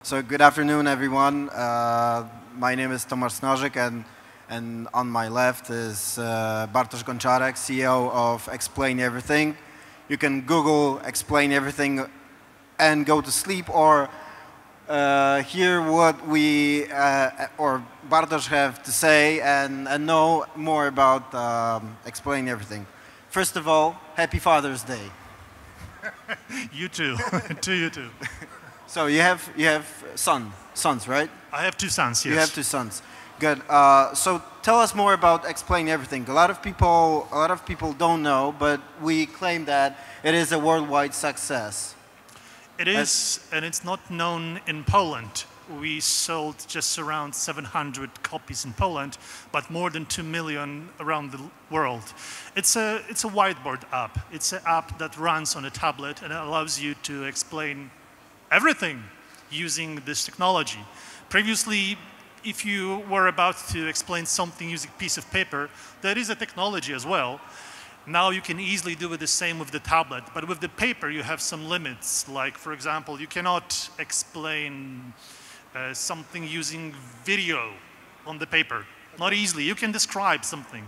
So good afternoon, everyone. My name is Tomasz Nożyk, and on my left is Bartosz Gonczarek, CEO of Explain Everything. You can Google Explain Everything and go to sleep, or hear what we or Bartosz have to say and know more about Explain Everything. First of all, Happy Father's Day. You too. To you too. So you have sons, right? I have two sons. Yes. You have two sons. Good. So tell us more about Explain Everything. A lot of people don't know, but we claim that it is a worldwide success. It is, and it's not known in Poland. We sold just around 700 copies in Poland, but more than 2 million around the world. It's a whiteboard app. It's an app that runs on a tablet and it allows you to explain everything using this technology. Previously, if you were about to explain something using a piece of paper, that is a technology as well. Now you can easily do it the same with the tablet, but with the paper you have some limits. Like, for example, you cannot explain something using video on the paper. Not easily. You can describe something,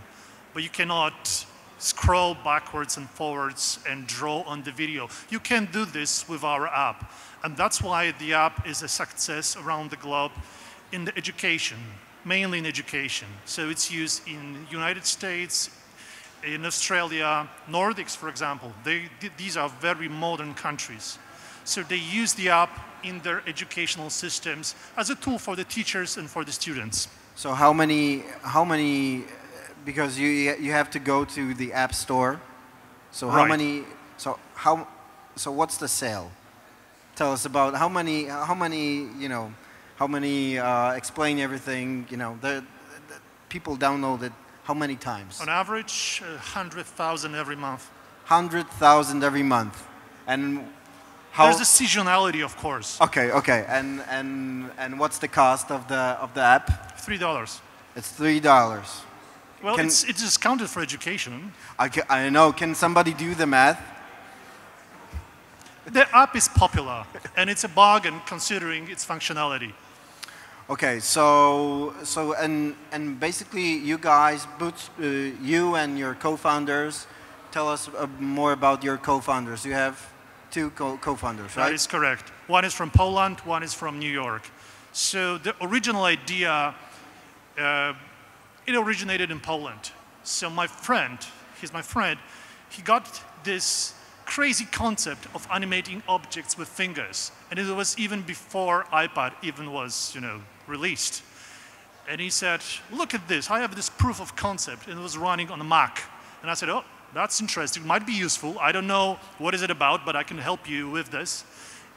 but you cannot scroll backwards and forwards and draw on the video. You can do this with our app. And that's why the app is a success around the globe in the education, mainly in education. So it's used in the United States, in Australia, Nordics, for example. These are very modern countries. So they use the app in their educational systems as a tool for the teachers and for the students. So how many? Because you have to go to the App Store. So how Right. many? So what's the sale? Tell us about how many Explain Everything. The people download it. How many times? On average, 100,000 every month. 100,000 every month, and how? There's a seasonality, of course. Okay. And what's the cost of the app? $3. It's $3. Well, it's discounted for education. I know. Can somebody do the math? The app is popular, and it's a bargain considering its functionality. Okay, so basically, you guys, you and your co-founders, tell us more about your co-founders. You have two co-founders, right? That is correct. One is from Poland, one is from New York. So the original idea, it originated in Poland. So my friend, he got this crazy concept of animating objects with fingers. And it was even before iPad even was, released. And he said, look at this, I have this proof of concept, and it was running on a Mac. And I said, oh, that's interesting, might be useful. I don't know what is it about, but I can help you with this.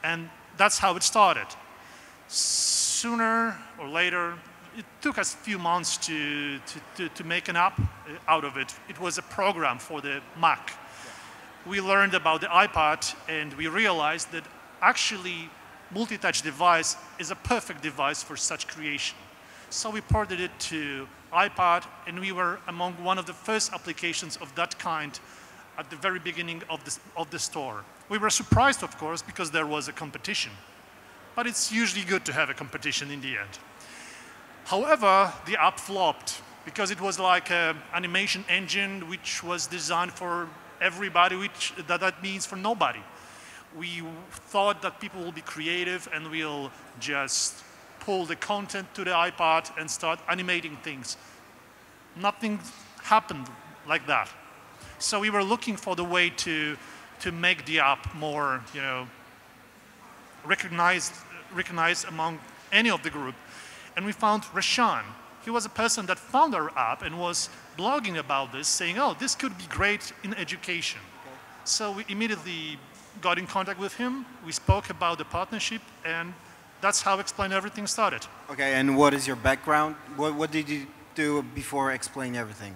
And that's how it started. Sooner or later, it took us a few months to make an app out of it. It was a program for the Mac. We learned about the iPad, and we realized that actually multi-touch device is a perfect device for such creation. So we ported it to iPad, and we were among one of the first applications of that kind at the very beginning of the store. We were surprised, of course, because there was a competition. But it's usually good to have a competition in the end. However, the app flopped because it was like an animation engine which was designed for everybody, which that means for nobody. We thought that people will be creative and will just pull the content to the iPad and start animating things. Nothing happened like that. So we were looking for the way to make the app more, recognized among any of the group. And we found Reshan. He was a person that found our app and was blogging about this, saying, oh, this could be great in education. Okay. So we immediately got in contact with him. We spoke about the partnership, and that's how Explain Everything started. Okay, and what is your background? What did you do before Explain Everything?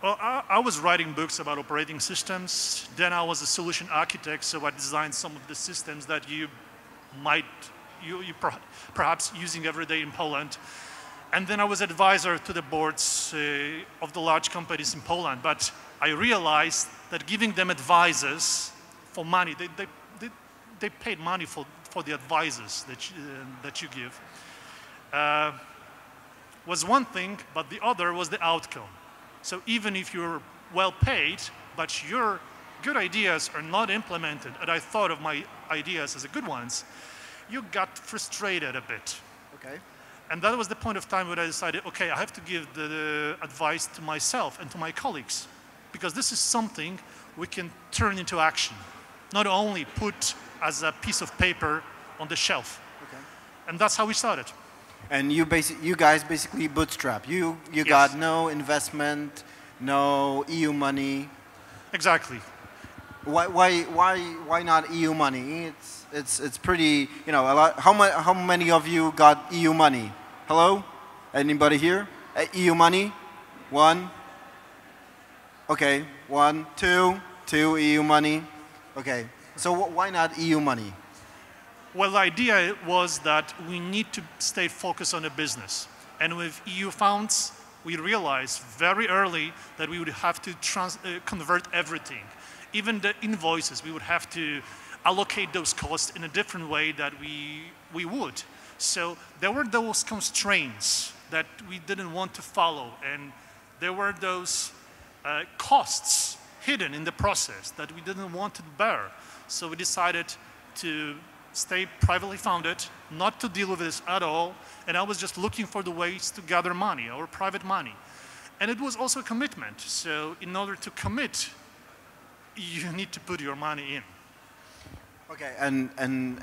Well, I was writing books about operating systems. Then I was a solution architect, so I designed some of the systems that you perhaps using every day in Poland. And then I was advisor to the boards of the large companies in Poland. But I realized that giving them advisors for money, they paid money for for the advices that you give, was one thing, but the other was the outcome. So even if you're well paid, but your good ideas are not implemented, and I thought of my ideas as the good ones, you got frustrated a bit. Okay. And that was the point of time when I decided, okay, I have to give the advice to myself and to my colleagues, because this is something we can turn into action, not only put as a piece of paper on the shelf. Okay. And that's how we started. And you guys basically bootstrap. You Yes. got no investment, no EU money. Exactly. Why not EU money? It's pretty, you know, a lot. How many of you got EU money? Hello? Anybody here? EU money? One? Okay, one, two EU money. Okay, so why not EU money? Well, the idea was that we need to stay focused on the business. And with EU funds, we realized very early that we would have to convert everything. Even the invoices, we would have to allocate those costs in a different way that we would. So there were those constraints that we didn't want to follow, and there were those costs hidden in the process that we didn't want to bear. So we decided to stay privately founded, not to deal with this at all, and I was just looking for the ways to gather money, our private money. And it was also a commitment. So in order to commit, you need to put your money in. Okay, and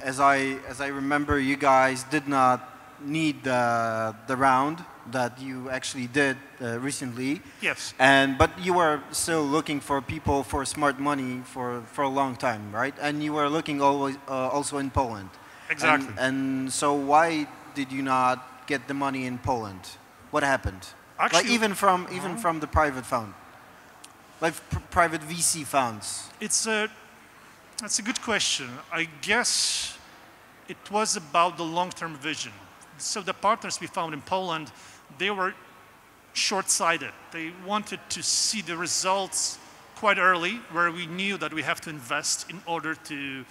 as I remember, you guys did not need the round that you actually did recently. Yes. But you were still looking for people for smart money for a long time, right? And you were looking always also in Poland. Exactly. And so why did you not get the money in Poland? What happened? Actually, like even from the private fund, like private VC funds. That's a good question. I guess it was about the long-term vision. So the partners we found in Poland, they were short-sighted. They wanted to see the results quite early, where we knew that we have to invest in order to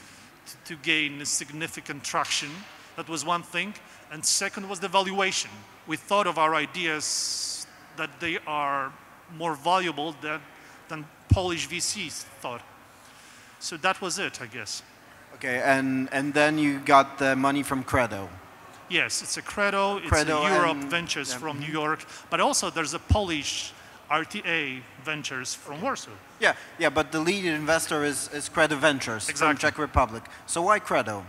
gain significant traction. That was one thing. And second was the valuation. We thought of our ideas that they are more valuable than Polish VCs thought. So that was it, I guess. Okay, and then you got the money from Credo. Yes, it's a Credo, it's a Europe Ventures from New York, but also there's a Polish RTA Ventures from Warsaw. Yeah, but the lead investor is Credo Ventures from Czech Republic. So why Credo?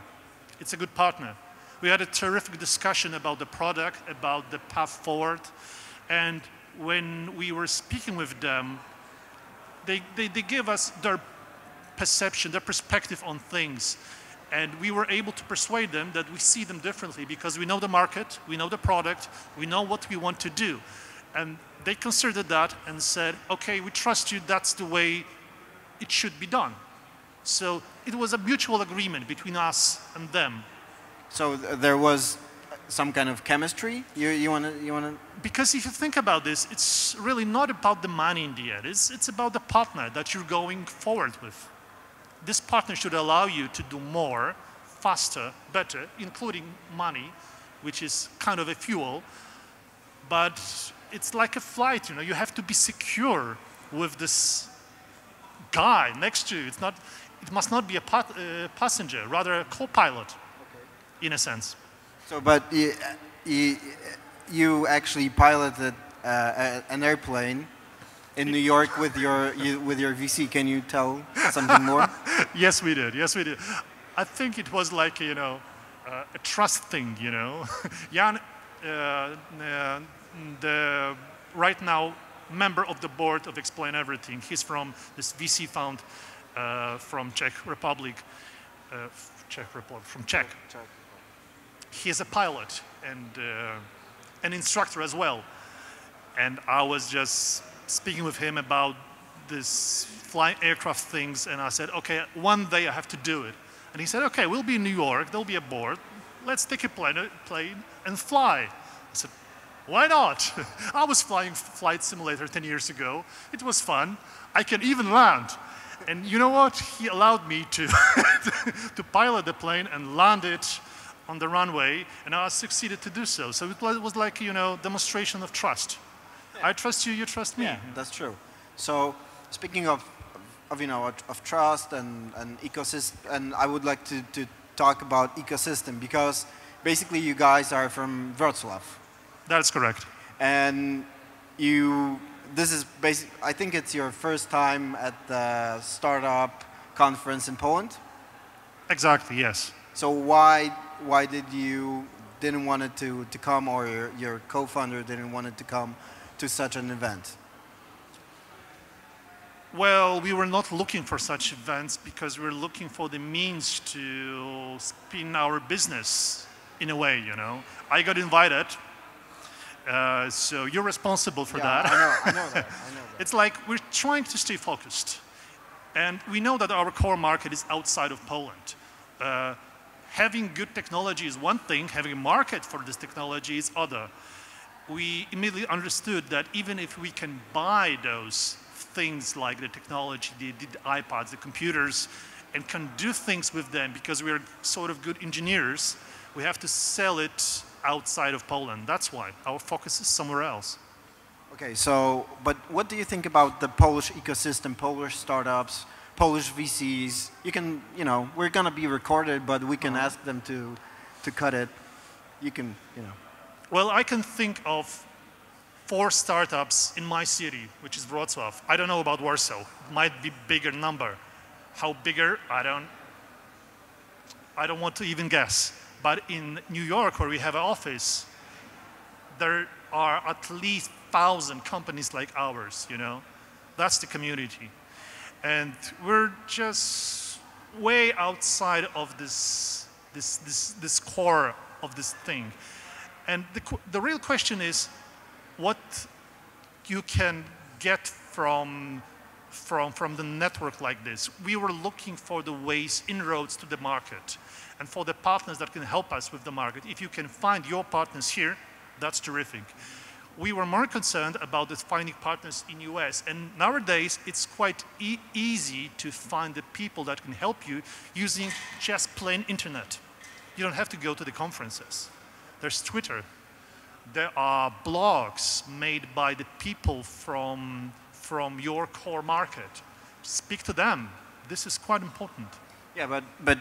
It's a good partner. We had a terrific discussion about the product, about the path forward, and when we were speaking with them, they gave us their perception, their perspective on things. And we were able to persuade them that we see them differently because we know the market, we know the product, we know what we want to do. And they considered that and said, okay, we trust you, that's the way it should be done. So it was a mutual agreement between us and them. So there was some kind of chemistry? You wanna? Because if you think about this, it's really not about the money in the end. It's about the partner that you're going forward with. This partner should allow you to do more, faster, better, including money, which is kind of a fuel. But it's like a flight, you know, you have to be secure with this guy next to you. It must not be a passenger, rather a co-pilot, in a sense. So, but you actually piloted an airplane in New York with your VC. Can you tell something more? Yes, we did. Yes, we did. I think it was like, you know, a trust thing, you know. Jan, the right now member of the board of Explain Everything, he's from this VC fund from Czech Republic, from Czech. He is a pilot and an instructor as well. And I was just speaking with him about this flying aircraft things, and I said, okay, one day I have to do it. And he said, okay, we'll be in New York, there'll be a board, let's take a plane and fly. I said, why not? I was flying Flight Simulator 10 years ago. It was fun. I can even land. And you know what? He allowed me to, to pilot the plane and land it on the runway, and I succeeded to do so. So it was like, you know, demonstration of trust. Yeah. I trust you, you trust me. Yeah, that's true. So speaking of you know, of trust and ecosystem, and I would like to talk about ecosystem, because basically you guys are from Wrocław. That's correct. And this is I think it's your first time at the startup conference in Poland? Exactly, yes. So why didn't want it to come, or your co-founder didn't want it to come to such an event? Well, we were not looking for such events because we were looking for the means to spin our business in a way, you know. I got invited, so you're responsible for that. I know that. It's like we're trying to stay focused. And we know that our core market is outside of Poland. Having good technology is one thing, having a market for this technology is other. We immediately understood that even if we can buy those things like the technology, the iPads, the computers, and can do things with them because we're sort of good engineers, we have to sell it outside of Poland. That's why our focus is somewhere else. Okay, so, but what do you think about the Polish ecosystem, Polish startups, Polish VCs? You can, you know, we're going to be recorded, but we can ask them to cut it. You can, you know. Well, I can think of 4 startups in my city, which is Wrocław. I don't know about Warsaw. It might be bigger number. How bigger? I don't want to even guess. But in New York, where we have an office, there are at least 1,000 companies like ours, you know. That's the community. And we're just way outside of this core of this thing. And the real question is, what you can get from the network like this. We were looking for the ways, inroads to the market, and for the partners that can help us with the market. If you can find your partners here, that's terrific. We were more concerned about the finding partners in US, and nowadays it's quite easy to find the people that can help you using just plain internet. You don't have to go to the conferences. There's Twitter. There are blogs made by the people from your core market. Speak to them. This is quite important. Yeah, but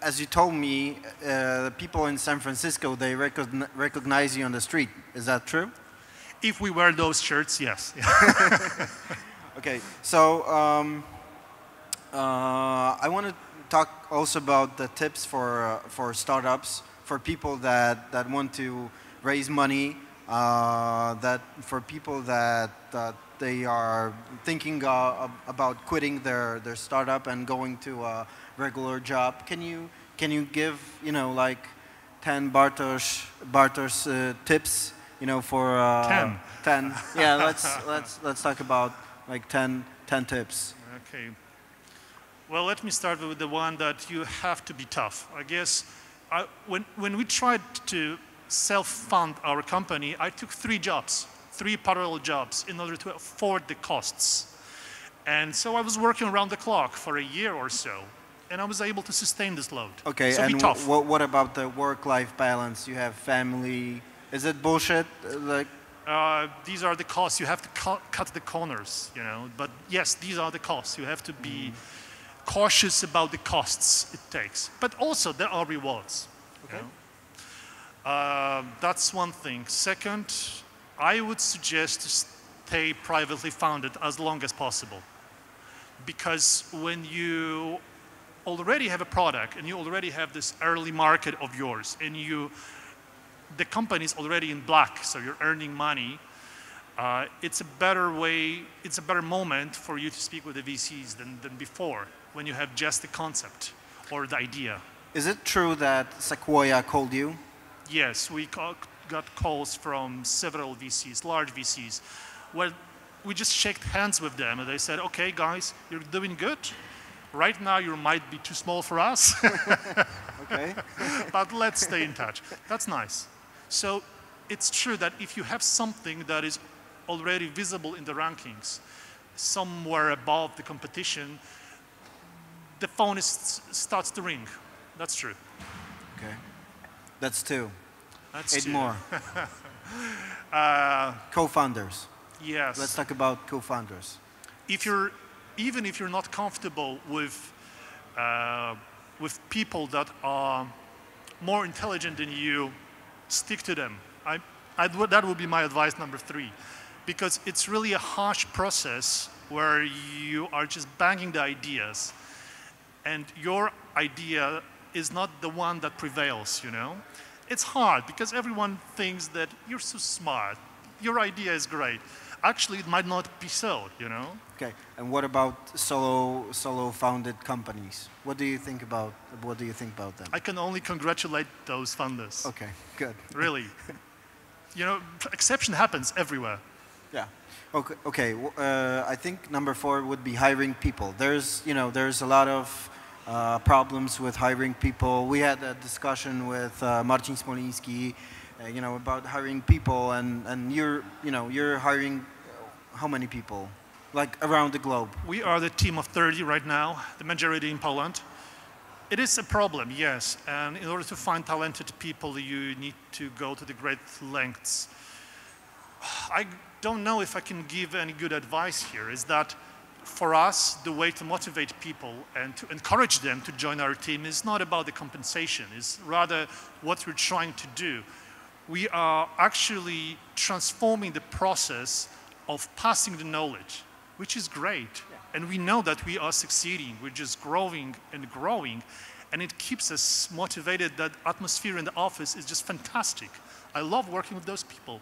as you told me, the people in San Francisco, they recognize you on the street. Is that true? If we wear those shirts, yes. Okay, so I want to talk also about the tips for startups, for people that want to raise money, for people that they are thinking about quitting their startup and going to a regular job. Can you give, you know, like 10 Bartosz tips, you know, for 10? Yeah, let's talk about like 10 tips. Okay. Well, let me start with the one that you have to be tough. I guess when we tried to self-fund our company, I took 3 jobs, 3 parallel jobs in order to afford the costs. And so I was working around the clock for a year or so, and I was able to sustain this load. Okay, so and what about the work-life balance? You have family. Is it bullshit? Like, these are the costs. You have to cut the corners, you know. But yes, these are the costs. You have to be cautious about the costs it takes. But also, there are rewards. Okay. You know? That's one thing. Second, I would suggest to stay privately founded as long as possible. Because when you already have a product and you already have this early market of yours, and the company is already in black, so you're earning money, it's a better moment for you to speak with the VCs than before, when you have just the concept or the idea. Is it true that Sequoia called you? Yes, we got calls from several VCs, large VCs. Well, we just shook hands with them and they said, okay, guys, you're doing good. Right now, you might be too small for us. Okay. But let's stay in touch. That's nice. So it's true that if you have something that is already visible in the rankings, somewhere above the competition, the phone starts to ring. That's true. Okay. That's 2. That's 8 2. more. Co-founders. Yes. Let's talk about co-founders. Even if you're not comfortable with people that are more intelligent than you, stick to them. That would be my advice number 3, because it's really a harsh process where you are just banging the ideas, and your idea is not the one that prevails, you know? It's hard because everyone thinks that you're so smart, your idea is great. Actually, it might not be so, you know? Okay, and what about solo founded companies? What do you think about them? I can only congratulate those funders. Okay, good. Really. You know, exception happens everywhere. Yeah. Okay. I think number 4 would be hiring people. There's a lot of problems with hiring people. We had a discussion with Marcin Smoliński, about hiring people, and you're hiring how many people, like around the globe? We are the team of 30 right now, the majority in Poland. It is a problem, yes, and in order to find talented people, you need to go to the great lengths. I don't know if I can give any good advice here. Is that for us, the way to motivate people and to encourage them to join our team is not about the compensation, it's rather what we're trying to do. We are actually transforming the process of passing the knowledge, which is great. Yeah. And we know that we are succeeding. We're just growing and growing. And it keeps us motivated. That atmosphere in the office is just fantastic. I love working with those people.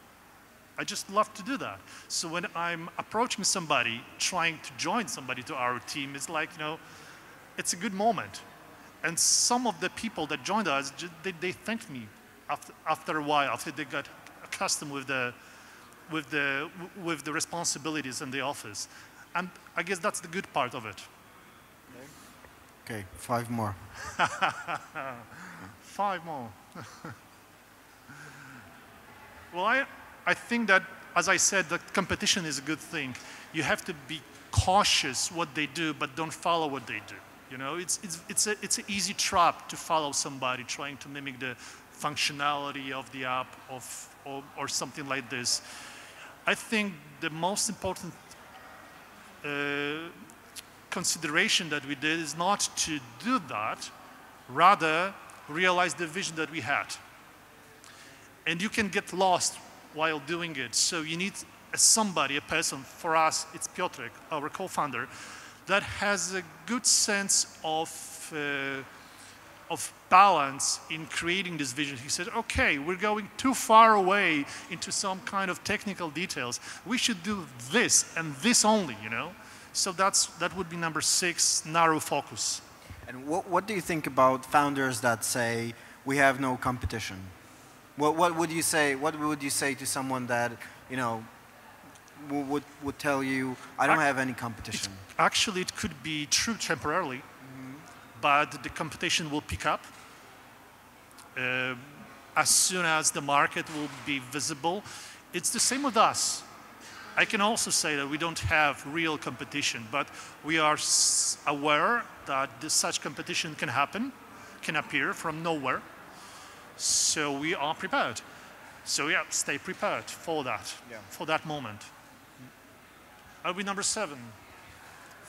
I just love to do that. So when I'm approaching somebody, trying to join somebody to our team, it's like, it's a good moment. And some of the people that joined us, they thanked me after a while, after they got accustomed with the responsibilities in the office. And I guess that's the good part of it. Okay, 5 more. 5 more. Well, I think that, as I said, that competition is a good thing. You have to be cautious what they do, but don't follow what they do. It's an easy trap to follow somebody trying to mimic the functionality of the app or something like this. I think the most important consideration that we did is not to do that, rather realize the vision that we had. And you can get lost while doing it. So you need a person, for us, it's Piotr, our co-founder, that has a good sense of balance in creating this vision. He said, okay, we're going too far away into some kind of technical details. We should do this and this only, So that would be number 6, narrow focus. And what do you think about founders that say, we have no competition? What would you say to someone that, would tell you, I don't have any competition? Actually, it could be true temporarily, but the competition will pick up as soon as the market will be visible. It's the same with us. I can also say that we don't have real competition, but we are aware that such competition can happen, can appear from nowhere. So we are prepared. So yeah, stay prepared for that, for that moment. I'll be number 7.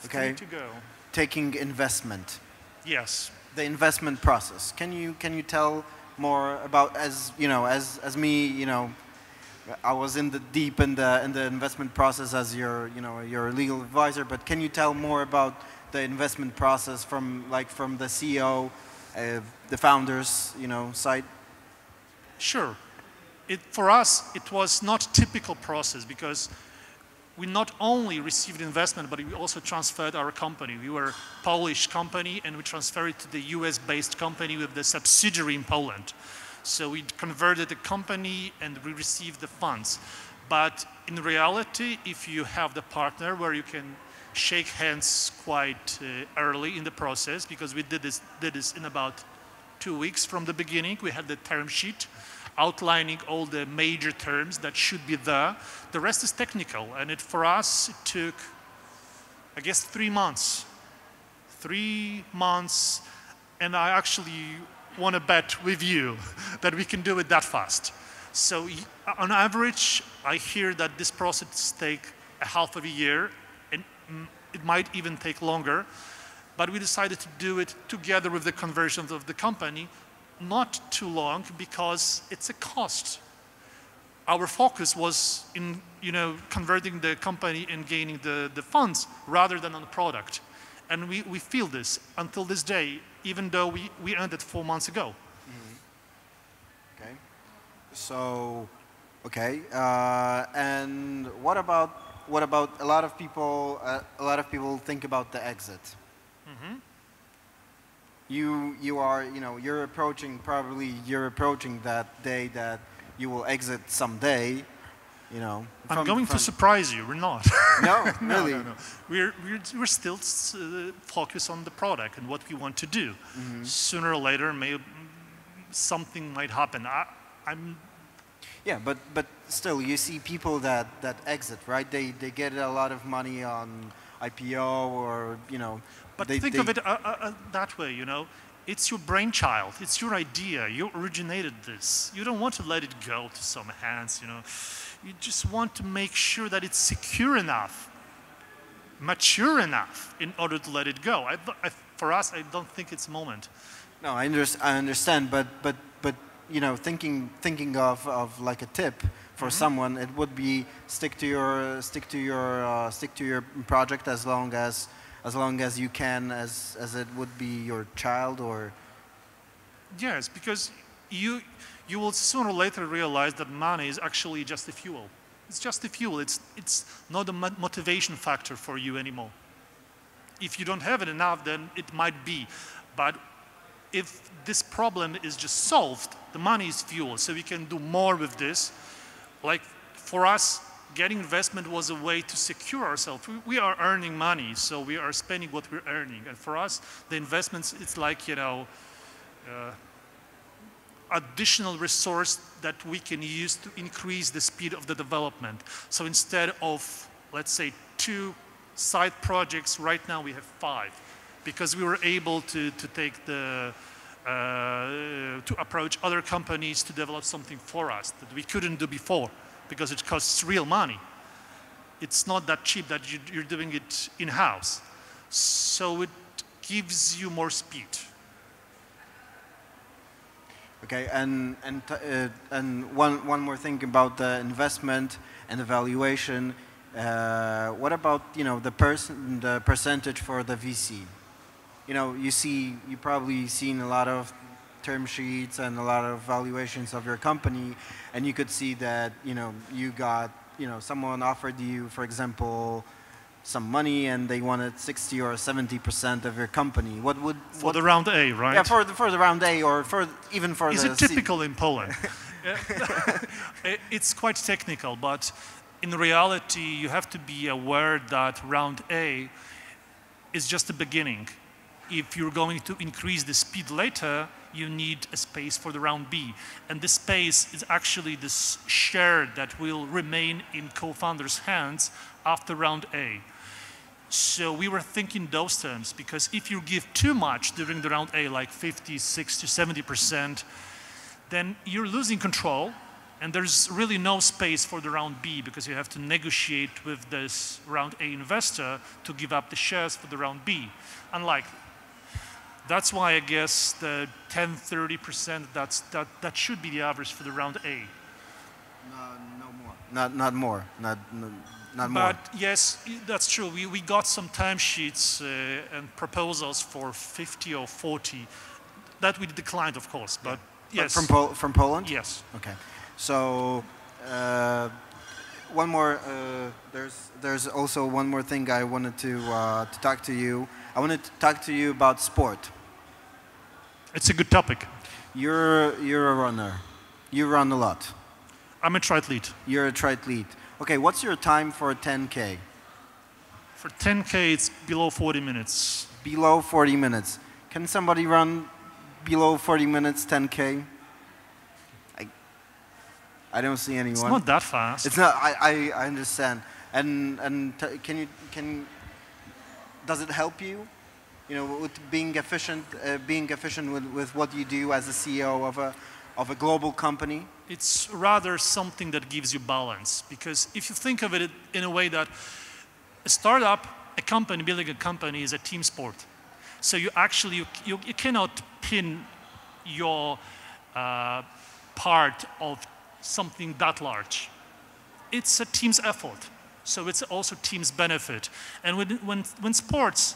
Okay. 3 to go. Taking investment. Yes. The investment process. Can you tell more about, as me, I was deep in the investment process as your legal advisor, but can you tell more about the investment process from the CEO, the founders, side? Sure. For us, it was not typical process because we not only received investment, but we also transferred our company. We were a Polish company, and we transferred it to the US-based company with the subsidiary in Poland. So we converted the company, and we received the funds. But in reality, if you have the partner where you can shake hands quite early in the process, because we did this in about 2 weeks from the beginning. We had the term sheet outlining all the major terms that should be there. The rest is technical, and for us, it took, I guess, 3 months. 3 months, and I actually want to bet with you that we can do it that fast. So on average, I hear that this process takes a half of a year, and it might even take longer. But we decided to do it together with the conversions of the company, not too long, because it's a cost. Our focus was in converting the company and gaining the funds rather than on the product. And we feel this until this day, even though we ended 4 months ago. Mm-hmm. Okay. So, okay. And what about a lot of people think about the exit? Mm-hmm. You're approaching that day that you will exit someday, I'm going to surprise you. We're not. No, really. No. We're still focused on the product and what we want to do. Mm-hmm. Sooner or later, something might happen. Yeah, but still, you see people that exit, right? They get a lot of money on IPO or But think of it that way, It's your brainchild. It's your idea. You originated this. You don't want to let it go to some hands, You just want to make sure that it's secure enough, mature enough in order to let it go. For us, I don't think it's a moment. No, I understand, but thinking of like a tip for mm-hmm. someone, it would be stick to your project as long as you can, as it would be your child or. Yes, because you will sooner or later realize that money is actually just a fuel. It's just a fuel. It's not a motivation factor for you anymore. If you don't have it enough, then it might be. But if this problem is just solved, the money is fuel, so we can do more with this. Like for us, getting investment was a way to secure ourselves. We are earning money, so we are spending what we're earning. And for us, the investments, it's like, additional resource that we can use to increase the speed of the development. So instead of, let's say, 2 side projects, right now we have 5. Because we were able to take to approach other companies to develop something for us that we couldn't do before, because it costs real money. It's not that cheap that you're doing it in-house. So it gives you more speed. Okay, and one more thing about the investment and the valuation. What about the percentage for the VC? You probably seen a lot of term sheets and a lot of valuations of your company, and you could see that you got someone offered you, for example, some money, and they wanted 60 or 70% of your company. For the round A, right? Yeah, for the round A, or even for Is the. Is it typical in Poland? It's quite technical, but in reality, you have to be aware that round A is just the beginning. If you're going to increase the speed later, you need a space for the round B. And this space is actually this share that will remain in co-founders' hands after round A. So we were thinking those terms, because if you give too much during the round A, like 50, 60, 70%, then you're losing control, and there's really no space for the round B, because you have to negotiate with this round A investor to give up the shares for the round B. Unlikely. That's why I guess the 10, 30%, that should be the average for the round A. No more. Not more. Not more. But yes, that's true. We got some timesheets and proposals for 50 or 40. That we declined, of course. But yes. From Poland? Yes. Okay. So one more. There's also one more thing I wanted to talk to you. I wanted to talk to you about sport. It's a good topic. You're a runner. You run a lot. I'm a triathlete. You're a triathlete. Okay, what's your time for 10K? For 10K, it's below 40 minutes. Below 40 minutes. Can somebody run below 40 minutes 10K? I don't see anyone. It's not that fast. It's not. I understand. And does it help you? with being efficient with what you do as a CEO of a global company? It's rather something that gives you balance, because if you think of it in a way that a startup, a company, building a company is a team sport. So you actually, you cannot pin your part of something that large. It's a team's effort, so it's also team's benefit. And when sports,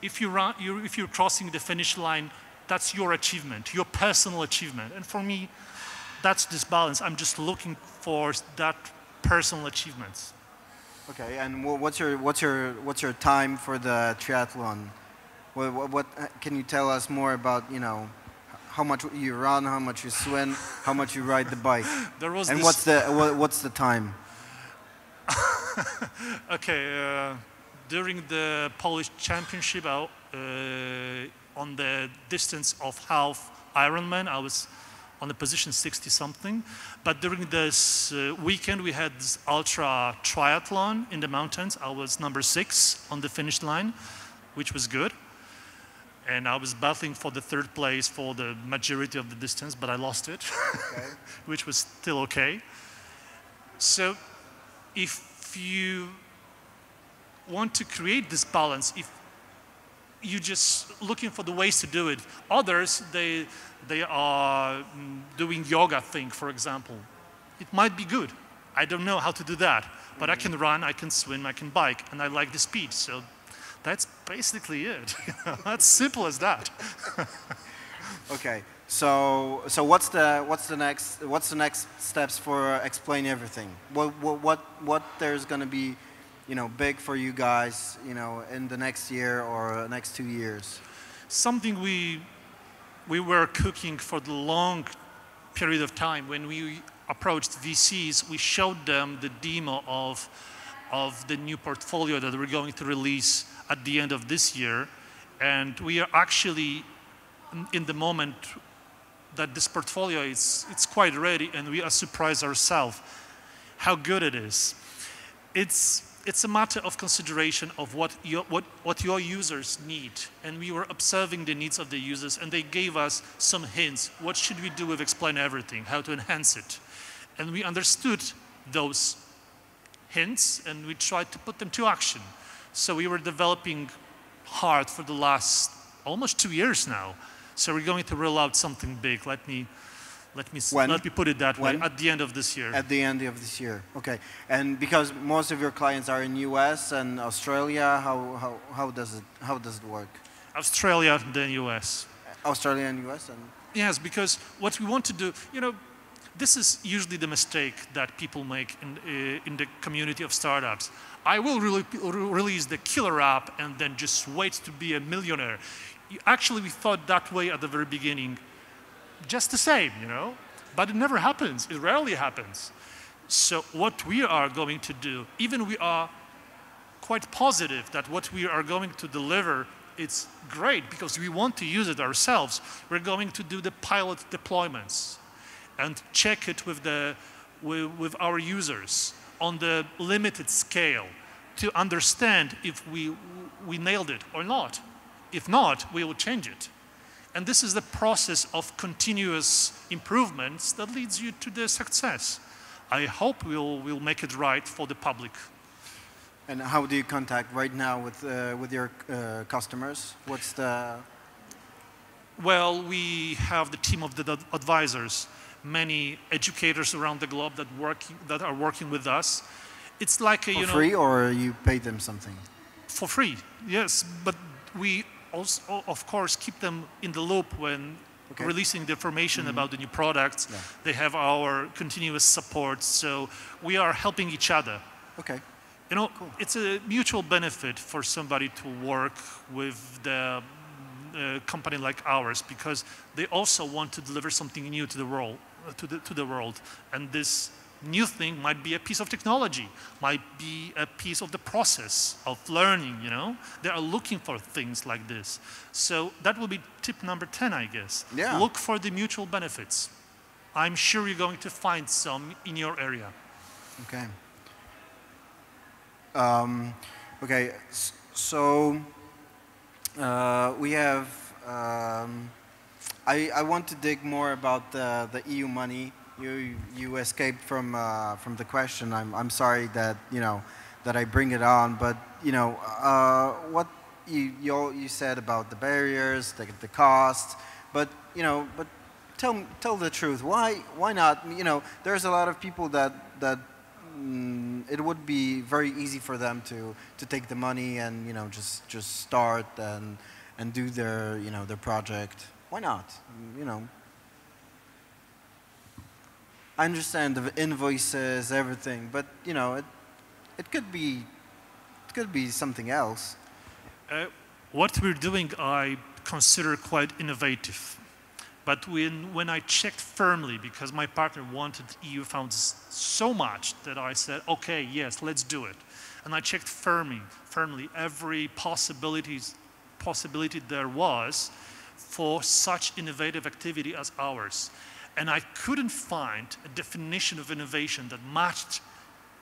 if you're crossing the finish line, that's your achievement, your personal achievement. And for me, that's this balance. I'm just looking for that personal achievements. Okay, and what's your time for the triathlon? What can you tell us more about, how much you run, how much you swim, how much you ride the bike? What's the time? Okay, during the Polish Championship, on the distance of half Ironman, I was on the position 60-something. But during this weekend, we had this ultra triathlon in the mountains. I was number 6 on the finish line, which was good. And I was battling for the 3rd place for the majority of the distance, but I lost it, okay. Which was still okay. So if you want to create this balance, if you're just looking for the ways to do it, others, they are doing yoga thing, for example. It might be good. I don't know how to do that, but I can run, I can swim, I can bike, and I like the speed. So that's basically it. That's simple as that. Okay. So what's the next steps for Explain Everything? What there's going to be, big for you guys, in the next year or next 2 years? Something we were cooking for the long period of time. When we approached VCs, we showed them the demo of the new portfolio that we're going to release at the end of this year. And we are actually in the moment that this portfolio it's quite ready, and we are surprised ourselves how good it is. It's a matter of consideration of what your users need, and we were observing the needs of the users, and they gave us some hints. What should we do with Explain Everything? How to enhance it? And we understood those hints, and we tried to put them to action. So we were developing hard for the last almost 2 years now. So we're going to roll out something big. Let me put it that way. At the end of this year. At the end of this year. Okay. And because most of your clients are in US and Australia, how does it work? Australia, then US. Australia and US, and yes, because what we want to do, this is usually the mistake that people make in the community of startups. I will release the killer app and then just wait to be a millionaire. Actually, we thought that way at the very beginning, just the same, but it never happens. It rarely happens. So what we are going to do, even we are quite positive that what we are going to deliver, it's great because we want to use it ourselves. We're going to do the pilot deployments and check it with our users on the limited scale to understand if we nailed it or not. If not, we will change it. And this is the process of continuous improvements that leads you to the success. I hope we'll make it right for the public. And how do you contact right now with your customers? What's the... Well, we have the team of the advisors, many educators around the globe that are working with us. It's like a, for free, or you pay them something? For free, yes. But we also, of course, keep them in the loop when releasing the information about the new products. Yeah. They have our continuous support, so we are helping each other. Okay. Cool. It's a mutual benefit for somebody to work with the company like ours, because they also want to deliver something new to the world, and this new thing might be a piece of technology, might be a piece of the process of learning, They are looking for things like this. So that will be tip number 10, I guess. Yeah. Look for the mutual benefits. I'm sure you're going to find some in your area. Okay. Okay, so We have. I want to dig more about the EU money. You escaped from the question. I'm sorry that that I bring it on, but what you said about the barriers, the costs, but but tell the truth. Why not? There's a lot of people that it would be very easy for them to take the money and just start and do their project. Why not? I understand the invoices, everything, but it could be something else. What we're doing, I consider quite innovative. But when I checked firmly, because my partner wanted EU funds so much that I said, okay, yes, let's do it. And I checked firmly every possibility there was for such innovative activity as ours. And I couldn't find a definition of innovation that matched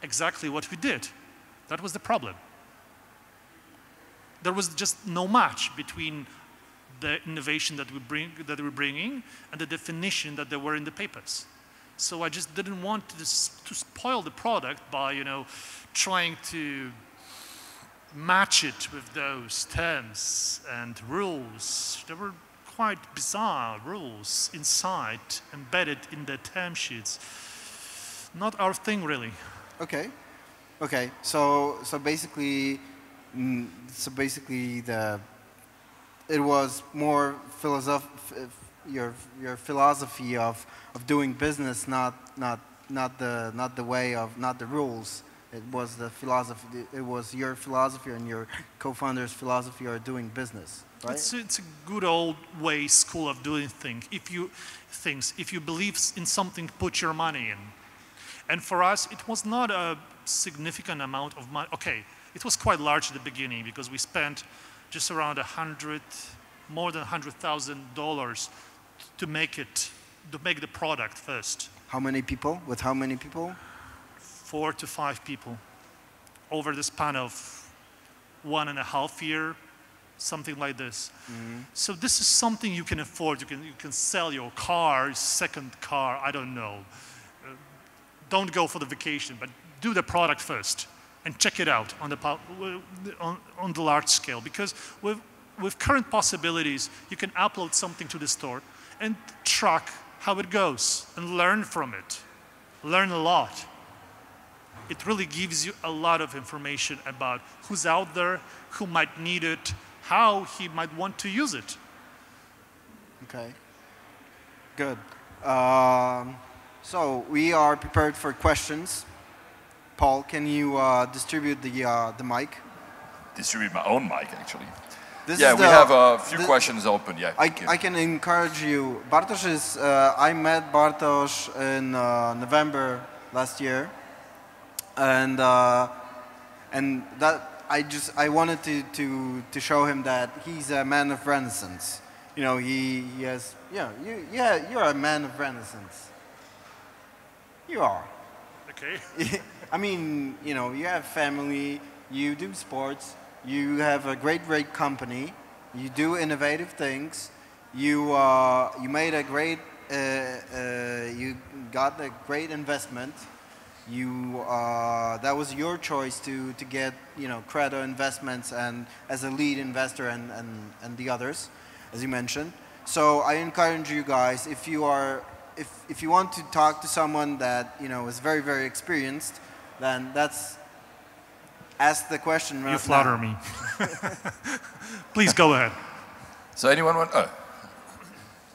exactly what we did. That was the problem. There was just no match between the innovation that we're bringing and the definition that there were in the papers. So I just didn't want to spoil the product by trying to match it with those terms and rules. There were quite bizarre rules inside, embedded in the term sheets. Not our thing, really. Okay. So basically, it was more your philosophy of doing business, not the way of, not the rules. It was the philosophy. It was your philosophy and your co-founder's philosophy of doing business, right? It's a good old way school of doing things. If you believe in something, put your money in. And for us, it was not a significant amount of money. Okay, it was quite large at the beginning because we spent just around more than $100,000 to make the product first. How many people? With how many people? 4 to 5 people over the span of 1.5 years, something like this. Mm-hmm. So this is something you can afford. You can sell your car, second car, I don't know. Don't go for the vacation, but do the product first and check it out on the large scale. Because with current possibilities, you can upload something to the store and track how it goes and learn from it. Learn a lot. It really gives you a lot of information about who's out there, who might need it, how he might want to use it. Okay, good. So we are prepared for questions. Paul, can you distribute the mic? Distribute my own mic, actually. We have a few questions open. Yeah, I can encourage you. Bartosz is. I met Bartosz in November last year, and that I wanted to show him that he's a man of Renaissance. He has. You're a man of Renaissance. You are. Okay. I mean, you have family, you do sports, you have a great company, you do innovative things, you made a great, you got a great investment, that was your choice to get, Credo Investments and as a lead investor and the others, as you mentioned. So I encourage you guys, if you want to talk to someone that is very experienced, then ask the question. You flatter me. Please go ahead. So anyone want? Oh,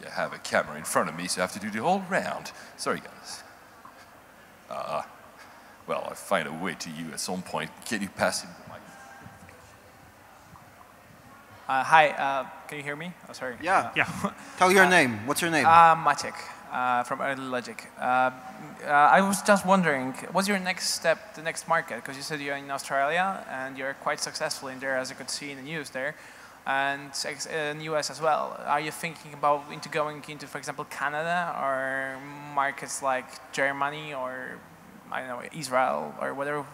you have a camera in front of me, so I have to do the whole round. Sorry, guys. Well, I'll find a way to you at some point. Can you pass him the mic? Hi, can you hear me? Oh, sorry. Yeah. Yeah. Tell your name. What's your name? Maciek. From Early Logic. I was just wondering, what's your next step, the next market? Because you said you're in Australia and you're quite successful in there, as I could see in the news there, and in the US as well. Are you thinking about going into, for example, Canada or markets like Germany or, I don't know, Israel or whatever?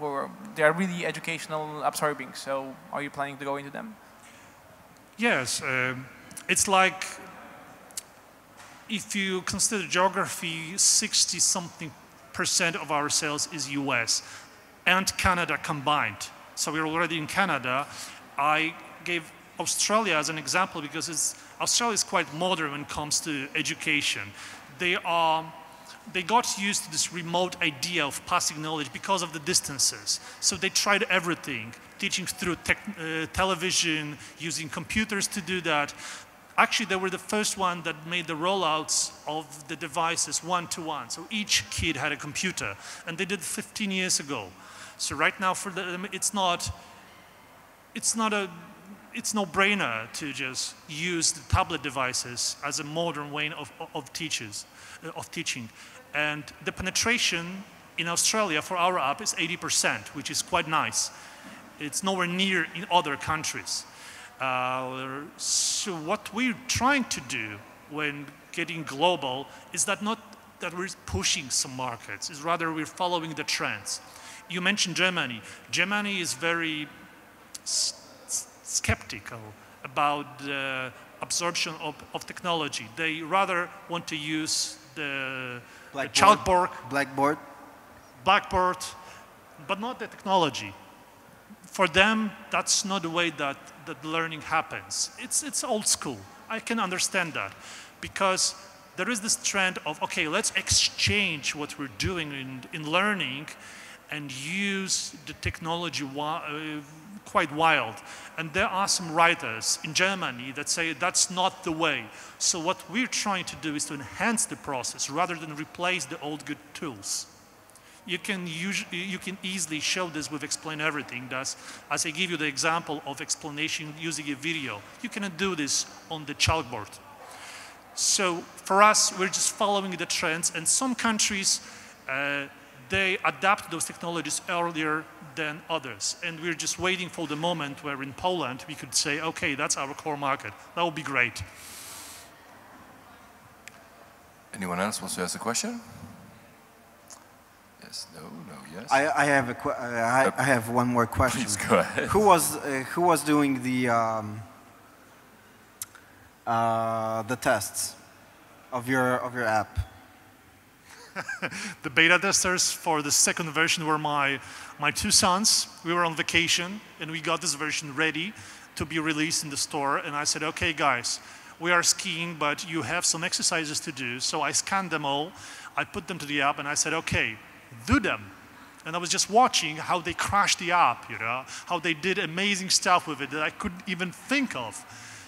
They are really educational absorbing, so are you planning to go into them? Yes, it's like if you consider geography, 60-something% of our sales is US and Canada combined. So we're already in Canada. I gave Australia as an example because Australia is quite modern when it comes to education. They got used to this remote idea of passing knowledge because of the distances. So they tried everything, teaching through television, using computers to do that. Actually, they were the first one that made the rollouts of the devices one-to-one. So each kid had a computer, and they did 15 years ago. So right now, for them, it's no brainer to just use the tablet devices as a modern way of teaching. And the penetration in Australia for our app is 80%, which is quite nice. It's nowhere near in other countries. So what we're trying to do when getting global is that not that we're pushing some markets, is rather we're following the trends. You mentioned Germany. Germany is very skeptical about the absorption of technology. They rather want to use the chalkboard, blackboard, but not the technology. For them, that's not the way that learning happens. It's old school. I can understand that because there is this trend of, okay, let's exchange what we're doing in learning and use the technology quite wild. And there are some writers in Germany that say that's not the way. So what we're trying to do is to enhance the process rather than replace the old good tools. You can easily show this with Explain Everything. As I give you the example of explanation using a video, you cannot do this on the chalkboard. So for us, we're just following the trends, and some countries, they adapt those technologies earlier than others. And we're just waiting for the moment where in Poland we could say, okay, that's our core market. That would be great. Anyone else wants to ask a question? Yes, no, yes. I have one more question. Please go ahead. Who was doing the tests of your app? The beta testers for the second version were my two sons. We were on vacation and we got this version ready to be released in the store. And I said, okay, guys, we are skiing, but you have some exercises to do. So I scanned them all. I put them to the app and I said, okay, do them. And I was just watching how they crashed the app, you know, how they did amazing stuff with it that I couldn't even think of.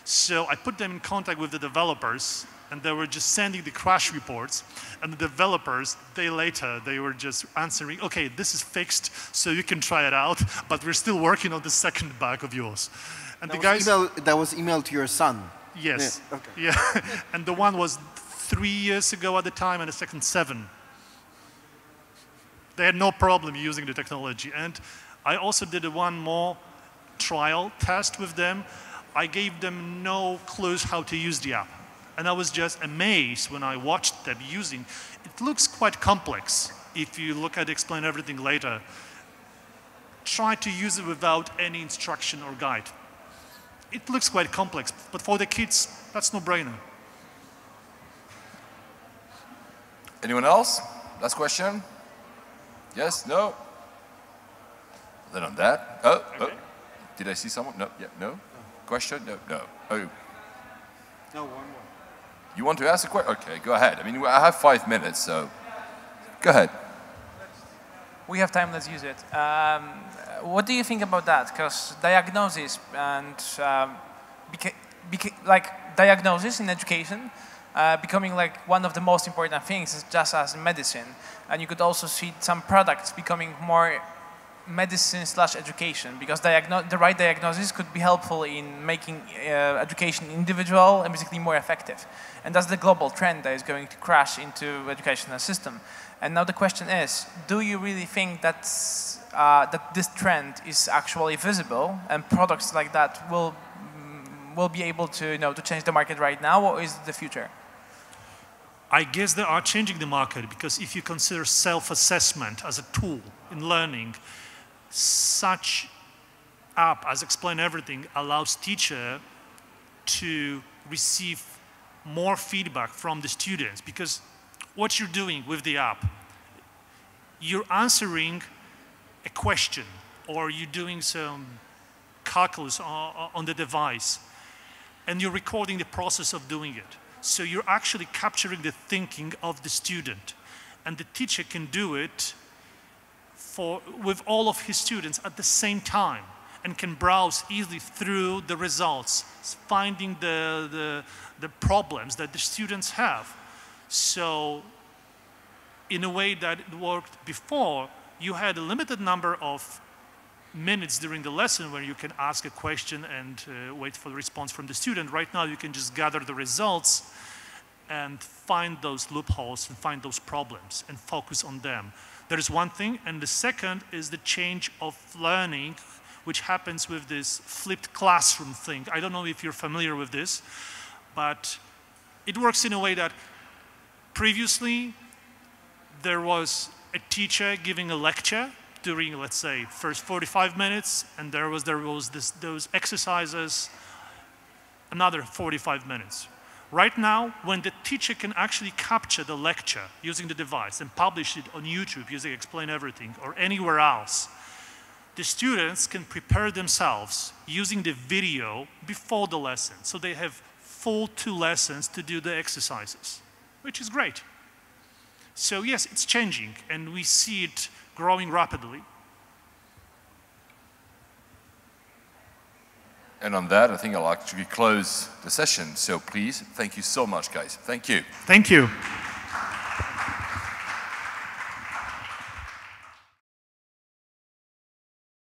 So I put them in contact with the developers, and they were just sending the crash reports. And the developers, they were just answering, okay, this is fixed, so you can try it out, but we're still working on the second bug of yours. And that was emailed to your son? Yes. Yeah, okay. Yeah. And the one was 3 years ago at the time, and the second 7. They had no problem using the technology. And I also did one more trial test with them. I gave them no clues how to use the app. And I was just amazed when I watched them using. It looks quite complex if you look at Explain Everything later. Try to use it without any instruction or guide. It looks quite complex, but for the kids, that's no brainer. Anyone else? Last question? Yes? No? Then on that. Oh. Did I see someone? No. Yeah. No? Question? No. No. Oh. No, one more. You want to ask a question? Okay, go ahead. I mean, I have 5 minutes, so go ahead. We have time, let's use it. What do you think about that? Because diagnosis and like diagnosis in education becoming like one of the most important things, just as in medicine. And you could also see some products becoming more medicine/education, because the right diagnosis could be helpful in making education individual and basically more effective. And that's the global trend that is going to crash into educational system. And now the question is, do you really think that this trend is actually visible and products like that will be able to, to change the market right now, or is it the future? I guess they are changing the market, because if you consider self-assessment as a tool in learning, such app as Explain Everything allows teacher to receive more feedback from the students, because what you're doing with the app, you're answering a question, or you're doing some calculus on the device, and you're recording the process of doing it. So you're actually capturing the thinking of the student, and the teacher can do it with all of his students at the same time, and can browse easily through the results, finding the problems that the students have. So in a way that it worked before, you had a limited number of minutes during the lesson where you can ask a question and wait for the response from the student. Right now, you can just gather the results and find those loopholes and find those problems and focus on them. There is one thing, and the second is the change of learning, which happens with this flipped classroom thing. I don't know if you're familiar with this, but it works in a way that previously there was a teacher giving a lecture during, let's say, first 45 minutes, and there was those exercises, another 45 minutes. Right now, when the teacher can actually capture the lecture using the device and publish it on YouTube using Explain Everything or anywhere else, the students can prepare themselves using the video before the lesson. So they have full 2 lessons to do the exercises, which is great. So yes, it's changing, and we see it growing rapidly. And on that, I think I'll actually close the session. So please, thank you so much, guys. Thank you. Thank you.